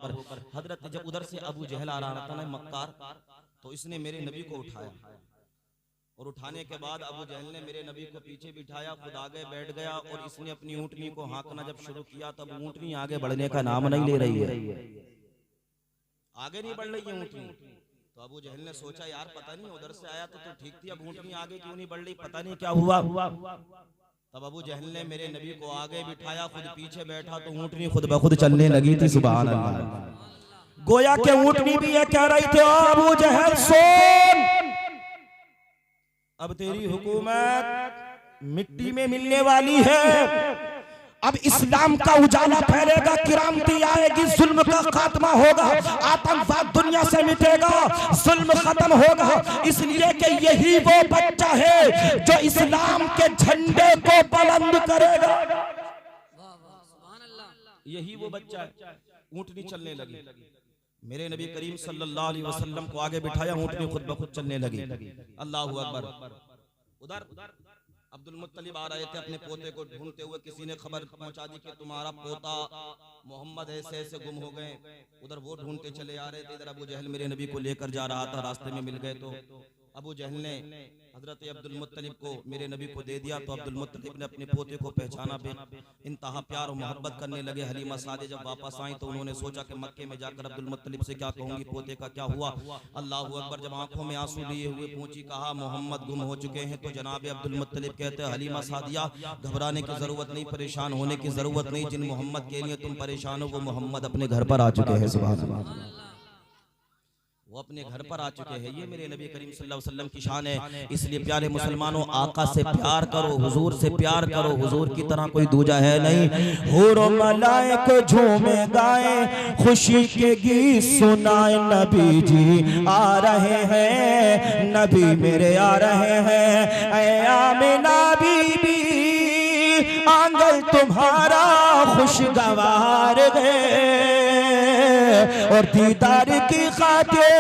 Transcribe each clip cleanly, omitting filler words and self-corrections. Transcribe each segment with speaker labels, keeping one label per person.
Speaker 1: अकबर। हजरत जब उधर से अबू जहल आ रहा था ना मक्कार, तो इसने मेरे नबी को उठाया और उठाने के बाद अबू जहल ने मेरे नबी को पीछे बिठाया, खुद आगे बैठ गया और इसने अपनी ऊँटनी को हाँकना जब शुरू किया तब ऊँटनी आगे बढ़ने का नाम नहीं ले रही है, आगे नहीं बढ़ रही है ऊँटनी। तो अबू जहल ने सोचा यार पता नहीं उधर से आया तो ठीक थी, अब ऊँटनी आगे क्यों नहीं बढ़ रही, पता नहीं क्या हुआ। तब अबू जहल ने मेरे नबी को आगे बिठाया, खुद पीछे बैठा तो ऊँटनी खुद ब खुद चलने लगी थी। सुभान अल्लाह। गोया के ऊँटनी भी ये कह रही थी अबू जहल सुन, अब तेरी हुकूमत मिट्टी में मिलने वाली है, अब इस्लाम का उजाला फैलेगा, किरामती आएगी, जुल्म का खात्मा होगा, आतंकवाद दुनिया से मिटेगा, जुल्म खत्म होगा। इसलिए कि यही वो बच्चा है जो इस्लाम के झंडे को बुलंद करेगा। यही वो बच्चा है। ऊँटनी चलने लगी, मेरे नबी करीम सल्लल्लाहु अलैहि वसल्लम को आगे बिठाया, ऊँटनी खुद ब खुद चलने लगी। अल्लाहु अकबर। उधर अब्दुल मुत्तलिब आ रहे थे अपने पोते को ढूंढते हुए, किसी ने खबर पहुंचा दी कि तुम्हारा पोता मोहम्मद ऐसे ऐसे गुम हो गए। उधर वो ढूंढते चले आ रहे थे, इधर अबू जहल मेरे नबी को लेकर जा रहा था, रास्ते में मिल गए तो अबू जहल ने हजरत अब्दुल मुत्तलिब को मेरे नबी को दे दिया। तो अब्दुल मुत्तलिब ने अपने पोते को पहचाना, इंतहा प्यार और मोहब्बत करने लगे। हलीमा सादे जब वापस आई तो उन्होंने सोचा कि मक्के में जाकर अब्दुल मुत्तलिब से क्या कहूंगी, पोते का क्या हुआ। अल्लाहू अकबर। जब आंखों में आंसू लिए हुए पहुंची, कहा मोहम्मद गुम हो चुके हैं। तो जनाब अब्दुल मुत्तलिब कहते हैं हलीमा सादिया घबराने की जरूरत नहीं, परेशान होने की जरूरत नहीं, जिन मोहम्मद के लिए तुम परेशान हो वो मोहम्मद अपने घर पर आ चुके हैं। सुभान अल्लाह। वो अपने घर पर आ चुके हैं। ये मेरे नबी करीम सल्लल्लाहु अलैहि वसल्लम की शान है। इसलिए प्यारे मुसलमानों, आका से प्यार करो, हुजूर से प्यार करो, हुजूर की तरह कोई दूजा है नहीं। हूर और मलाइक झूमे गाए, खुशी के गीत सुनाए, नबी जी आ रहे हैं, नबी मेरे आ रहे हैं। ऐ आमिना बीबी आंगन तुम्हारा खुशगवार है, और दीदार की खातिर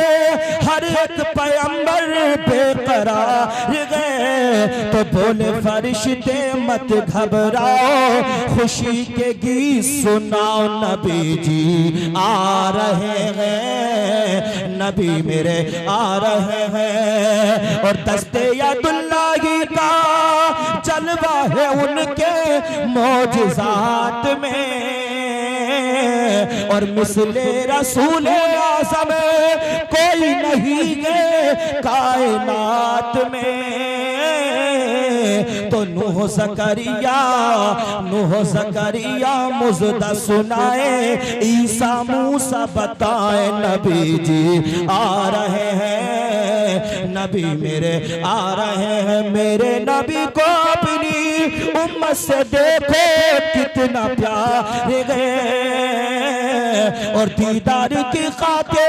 Speaker 1: हर एक पैगंबर बेकरार गए। तो बोले फरिश्ते मत घबराओ, खुशी के गीत सुनाओ, नबी जी आ रहे हैं, नबी मेरे आ रहे हैं। और दस्ते यदुल्लाही का जलवा है उनके मौजिज़ात में, और मिसले रसूल आज़म कोई नहीं है कायनात में। तो नूह ज़करिया मुज़दा सुनाए, ईसा मूसा बताए, नबी जी आ रहे हैं, नबी मेरे आ रहे हैं। मेरे नबी को अपनी उम्मत से देखो कितना प्यार गए, और दीदार की खातिर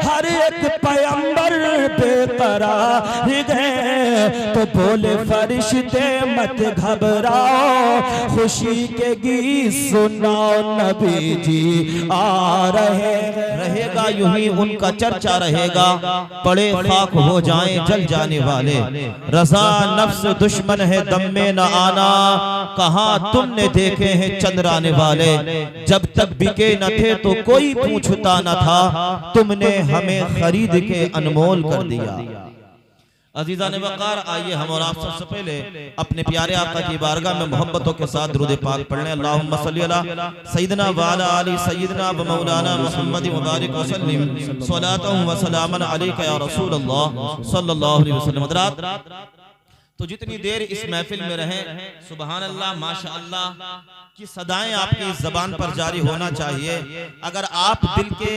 Speaker 1: हर एक पैगंबर बेकरार गए। तो बोले फरिश्ते मत घबराओ, खुशी के गीत सुनाओ, नबी जी आ रहे हैं। रहेगा यूं ही उनका चर्चा रहेगा, पड़े खाक हो जाएं जल जाने वाले। रज़ा नफ्स दुश्मन है दम में न आना, कहाँ तुमने देखे हैं चंद्राने वाले। जब तक बिके न थे तो कोई पूछता न था, तुमने हमें खरीद के अनमोल कर दिया। अजीज़ान वक़ार, आइए हम और आप सबसे पहले अपने प्यारे आका की बारगाह में मोहब्बतों के साथ दुरूद पाक पढ़ लें। अल्लाहुम्मा सल्ली अला सय्यिदना व अला आलि सय्यिदना व मौलाना मुहम्मद व बारिक व सल्लिम सलातन व सलामन अलैका या रसूलल्लाह सल्लल्लाहु अलैहि वसल्लम। हज़रात, तो जितनी देर इस महफिल में रहें, सुबहान अल्लाह माशाअल्लाह की सदाएं आपकी इस ज़बान पर जारी होना चाहिए। अगर आप दिल के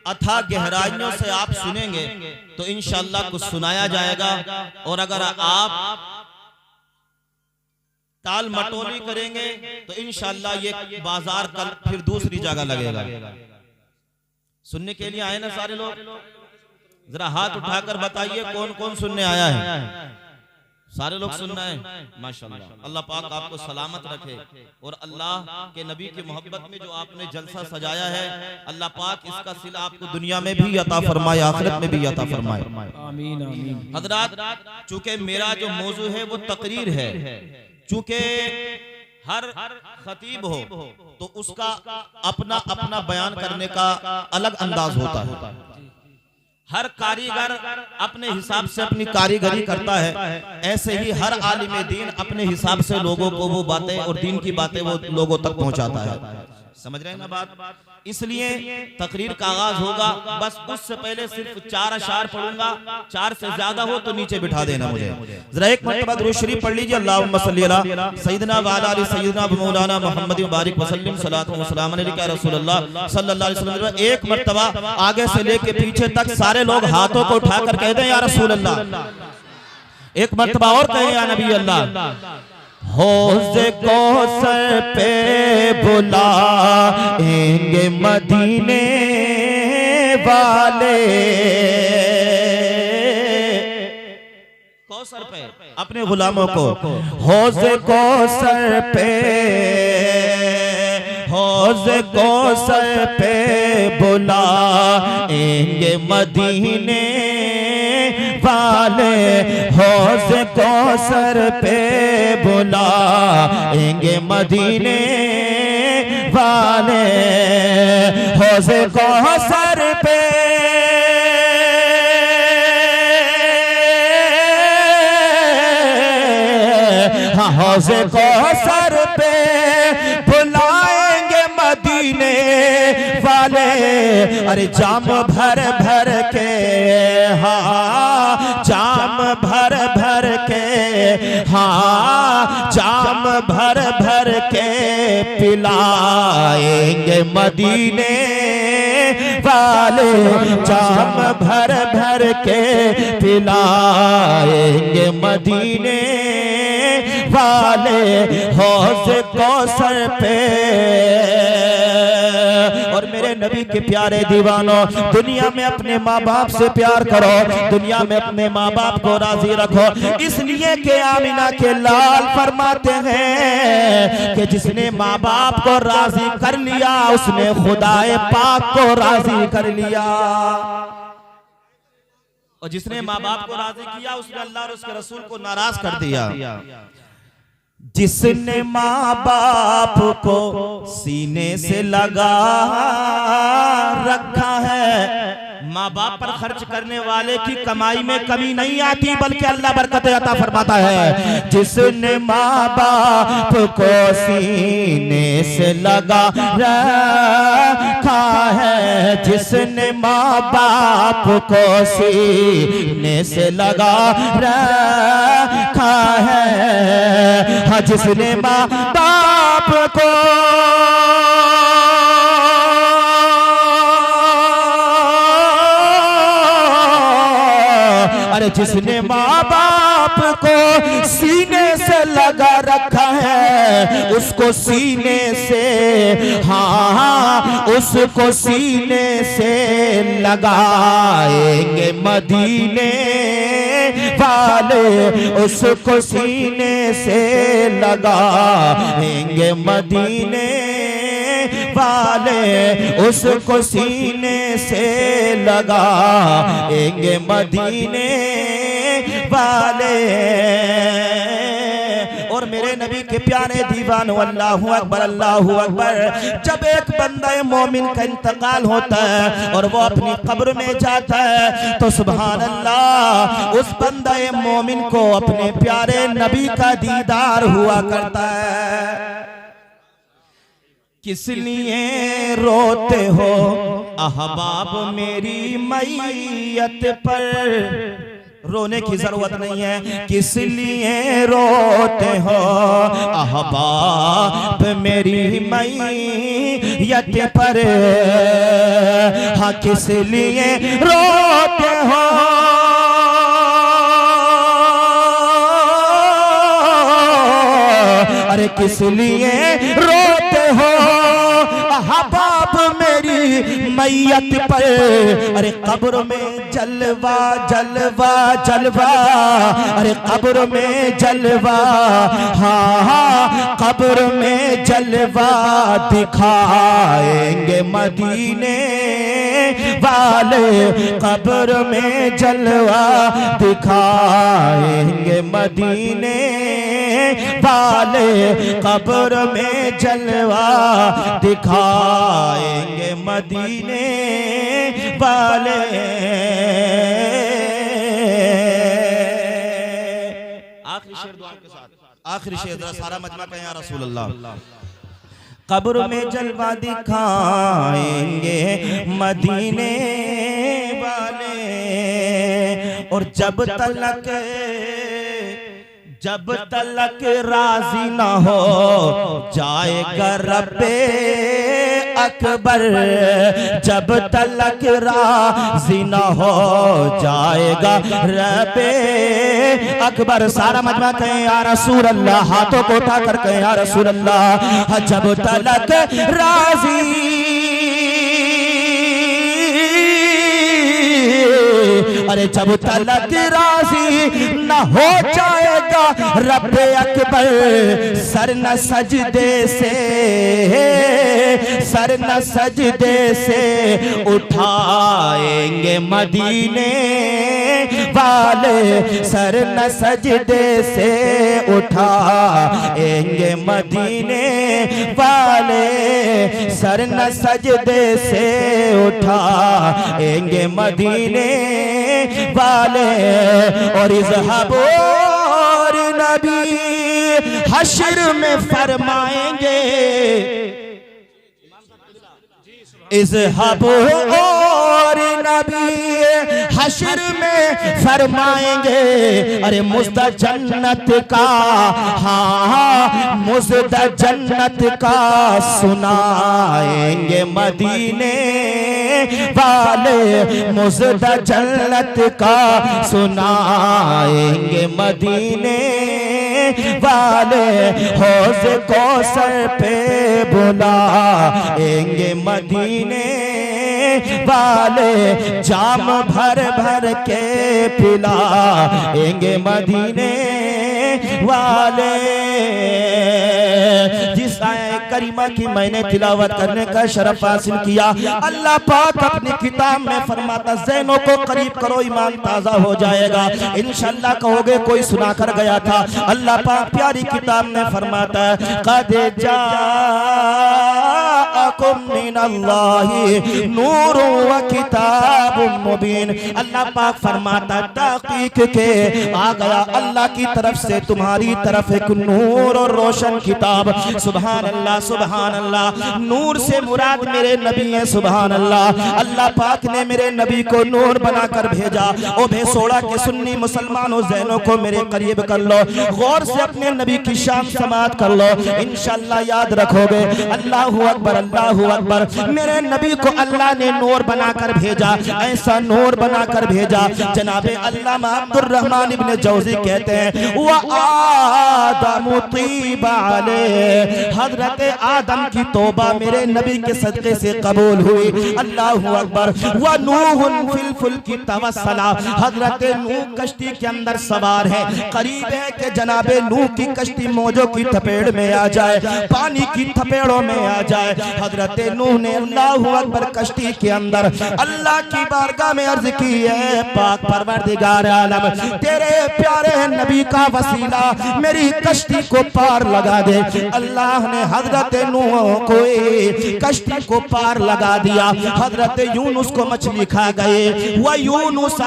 Speaker 1: अथाह गहराइयों से आप सुनेंगे तो इंशाअल्लाह कुछ सुनाया जाएगा, और अगर आप टाल मटोली करेंगे तो इंशाअल्लाह ये बाजार कल फिर दूसरी जगह लगेगा। सुनने के लिए आए ना सारे लोग? जरा हाथ उठाकर बताइए कौन कौन सुनने आया है। सारे लोग सुनना है, माशाअल्लाह। अल्लाह पाक आपको सलामत रखे, और अल्लाह के नबी की मोहब्बत में जो आपने जलसा सजाया है, अल्लाह पाक इसका सिला आपको दुनिया में भी अता फरमाए, आखिरत में भी अता फरमाए। आमीन आमीन। हज़रात, चूंकि मेरा जो मौजू है वो तकरीर है, चूंकि हर खतीब हो तो उसका अपना अपना बयान करने का अलग अंदाज होता है। हर कारीगर अपने हिसाब से अपनी कारीगरी करता है, ऐसे ही हर आलिम दीन अपने हिसाब से लोगों को वो बातें और दीन की बातें वो लोगों तक पहुंचाता है। समझ रहे हैं ना बात? इसलिए तकरीर का आगाज होगा, बस उससे पहले सिर्फ 4 अशार पढ़ूंगा, 4 से ज्यादा हो तो नीचे बिठा देना मुझे। जरा एक मरतबा दुरूद शरीफ पढ़ लीजिए, अल्लाहुम्मा सल्ली अला सय्यिदना व अला आलि सय्यिदना व मौलाना मुहम्मद मुबारक वसल्लम सल्लल्लाहु अलैहि वसल्लम अलैका रसूलुल्लाह सल्लल्लाहु अलैहि वसल्लम। एक मरतबा आगे से लेके पीछे तक सारे लोग हाथों को उठाकर कह दें या रसूल अल्लाह। एक मरतबा और कहें या नबी अल्लाह। हौज़े कौसर पे बुलाएंगे मदीने वाले, कौसर पे अपने गुलामों को, हौज़े कौसर पे, हौज़े कौसर पे बुलाएंगे मदीने वाले, हौज़े कौसर पे बुलाएंगे मदीने वाले, हौज़े कौसर पे हौज़े कौसर पे बुलाएंगे मदीने वाले। अरे जाम भर भर के, हाँ जाम भर भर के, हाँ जाम भर भर के पिलाएंगे मदीने वाले, जाम भर भर के पिलाएंगे मदीने वाले, हौज़े कौसर पे। और मेरे नबी के प्यारे दीवानों, दुनिया में अपने माँ बाप से प्यार करो, दुनिया में अपने माँ बाप को राजी रखो, इसलिए कि आमिना के लाल फरमाते हैं कि जिसने माँ बाप को राजी कर लिया उसने खुदाए पाक को राजी कर लिया, और जिसने माँ बाप को राजी किया उसने अल्लाह और उसके रसूल को नाराज कर दिया। जिसने माँ बाप को सीने से लगा रखा है, माँ बाप पर खर्च करने वाले की कमाई में कमी नहीं आती बल्कि अल्लाह बरकत अता फरमाता है। जिसने माँ बाप को सीने से लगा रखा है, जिसने माँ बाप को सीने से लगा रखा है, हाँ जिसने माँ बाप को अरे जिसने माँ बाप को सीने से लगा रखा है उसको सीने से, हाँ उसको सीने से लगाएंगे मदीने वाले, उसको सीने से लगाएंगे मदीने वाले, उसको सीने से लगाएंगे मदीने वाले। और मेरे नबी के प्यारे दीवानों, अल्लाहु अकबर अल्लाहु अकबर, जब एक बंदा मोमिन का इंतकाल होता है और वो अपनी कब्र में जाता है तो सुभान अल्लाह उस बंदा मोमिन को अपने प्यारे नबी का दीदार हुआ करता है। किस लिए रोते हो अहबाब मेरी मैयत पर, रोने की जरूरत नहीं है। किस लिए रोते हो अहबाब मेरी मैयत पर, हाँ किस लिए रोते हो, अरे किस लिए रोते हो अहबाब मेरी मैयत पर, अरे कब्र में जलवा जलवा जलवा, अरे कब्र में जलवा, हाँ हाँ कब्र में जलवा दिखाएंगे मदीने वाले, वाले कब्र में जलवा दिखाएंगे मदीने वाले, कब्र में जलवा दिखाएंगे मदीने वाले। आखिरी शेर दुआ के साथ, आखिरी शेर जरा सारा मजमा कहें या रसूल अल्लाह। कब्र में जलवा दिखाएंगे मदीने वाले, और जब तलक राजी न हो जाएगा रब्बे अकबर, जब तलक राजी न हो जाएगा रब्बे अकबर। सारा मजमा कहें या रसूल अल्लाह, हाथों को उठा कर कहें या रसूल अल्लाह। जब तलक राजी, अरे जब तलक राजी न हो जाएगा रब्बे अकबर, सर न सजदे से उठाएंगे मदीने वाले, सर न सजदे से उठाएंगे मदीने वाले, सर न सजदे से उठाएंगे मदीने वाले। और इज़हाबो नबी हश्र में फरमाएंगे, इज़हाबो नबी हश्र में फरमाएंगे, अरे मुज़्दा जन्नत का, हाँ मुज़्दा जन्नत का सुनाएंगे मदीने वाले, मुज़्दा जन्नत का सुनाएंगे मदीने वाले। हौज़ कौसर पे बुलाएंगे मदीने वाले, जाम भर भर के पिलाएंगे मदीने वाले। जिस आयत करीमा की मैंने तिलावत करने का शरफ हासिल किया, अल्लाह पाक अपनी किताब में फरमाता ज़हनों को करीब करो ईमान ताज़ा हो जाएगा। इंशाअल्लाह कहोगे कोई सुना कर गया था। अल्लाह पाक प्यारी किताब में फरमाता है क़द जाअकुम मिनल्लाहि नूरुन व किताबुम मुबीन। अल्लाह पाक फरमाता तहक़ीक़ के आ गया अल्लाह की तरफ से तुम्हारी तरफ एक नूर और रोशन किताब। सुभान अल्लाह सुभान अल्लाह। नूर से मुराद मेरे नबी है। सुभान अल्लाह। अल्लाह पाक ने मेरे नबी को नूर बनाकर भेजा। ओ भेसोड़ा के सुन्नी मुसलमानों ज़हनों को मेरे करीब कर लो, गौर से अपने नबी की शान समात कर लो, इंशाअल्लाह याद रखोगे। अल्लाहु अकबर अल्लाहु अकबर। मेरे नबी को अल्लाह ने नूर बनाकर भेजा, ऐसा नूर बनाकर भेजा। जनाबे अल्लामा अब्दुर रहमान इब्न जौज़ी कहते हैं व आदम तीबा अलैह, हजरत आदम की तौबा मेरे नबी के सदक़े से कबूल हुई। अल्लाहु अकबर। व नूहुन फिल फुल्की तवस्सला, हजरत नूह कश्ती के अंदर सवार है। करीब है कि जनाबे नूह की कश्ती मौजों की थपेड़ में आ जाए, पानी की थपेड़ों में आ जाए। हजरत नूह ने अल्लाहु अकबर कश्ती के अंदर अल्लाह की बारगाह में अर्ज की है पाक परवरदिगार आलम, तेरे प्यारे नबी का वसीला मेरी कश्ती को पार लगा दे। अल्लाह ने हजरत नूह को कश्ती को पार लगा दिया। हजरत यूनुस को मछली खा गए। वह यूनुस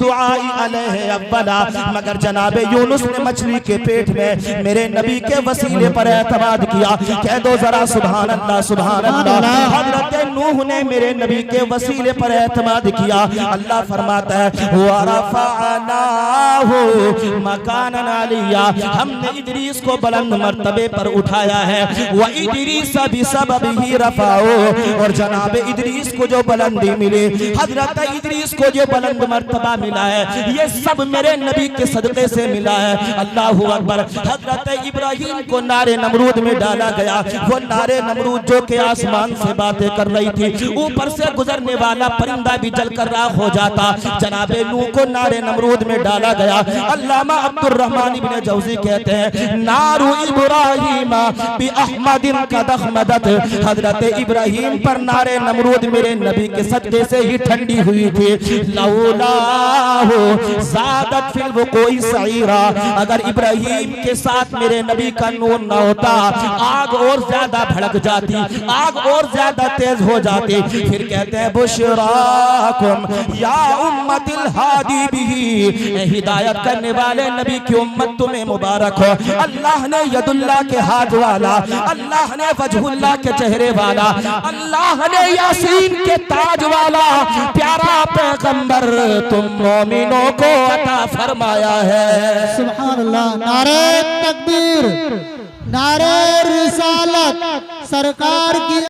Speaker 1: दुआई अलैहि अव्वला, मगर जनाबे यूनुस ने मछली के पेट में मेरे नबी के वसीले पर एतमाद किया। कह दो जरा सुभान अल्लाह सुभान अल्लाह। हजरत नूह ने मेरे नबी के वसीले पर एतमाद किया। अल्लाह फरमाता है व रफ़अनाहु मकानन अलिया, हमने इदरीस को बुलंद मर्तबे पर उठाया है। व इदरीस बिसबबिही रफ़अहु, और जनाब इदरीस को जो बुलंदी मिली, हजरत इदरीस को जो बुलंद मर्तबा मिला है, ये सब मेरे नबी के सदक़े से मिला है। अल्लाहु अकबर। हजरत इब्राहीम को नारे नमरूद में डाला गया। वो नारे नमरूद जो के आस आसमान से बातें कर रही थी, ऊपर से गुजरने वाला परिंदा भी जलकर राख हो जाता। जनाबे नूह को नारे नमरूद में डाला गया। अल्लामा अब्दुर्रहमान इब्ने जौजी कहते हैं नारू इब्राहिम बि अहमदिन कद अहमदत, हजरत इब्राहिम पर नारे नमरूद मेरे नबी के सदके से ही ठंडी हुई थी। लौलाहु ज़ादत फिल वुक़ूइ सईरा, अगर इब्राहिम के साथ मेरे नबी का नूर न होता आग और ज्यादा भड़क जाती, आग और ज्यादा तेज हो जाती। फिर कहते हैं बुशराकुम या उम्मतिल हादी बिही, हिदायत करने वाले नबी की उम्मत तुम्हें मुबारक हो। अल्लाह ने यदुल्लाह के हाथ वाला, अल्लाह ने वजहुल्लाह के चेहरे वाला, अल्लाह ने यासीन के ताज वाला प्यारा पैगंबर तुम मोमिनों को अता फरमाया है।
Speaker 2: सुभान अल्लाह। नारे तकबीर, नारे रिसालत, सरकार की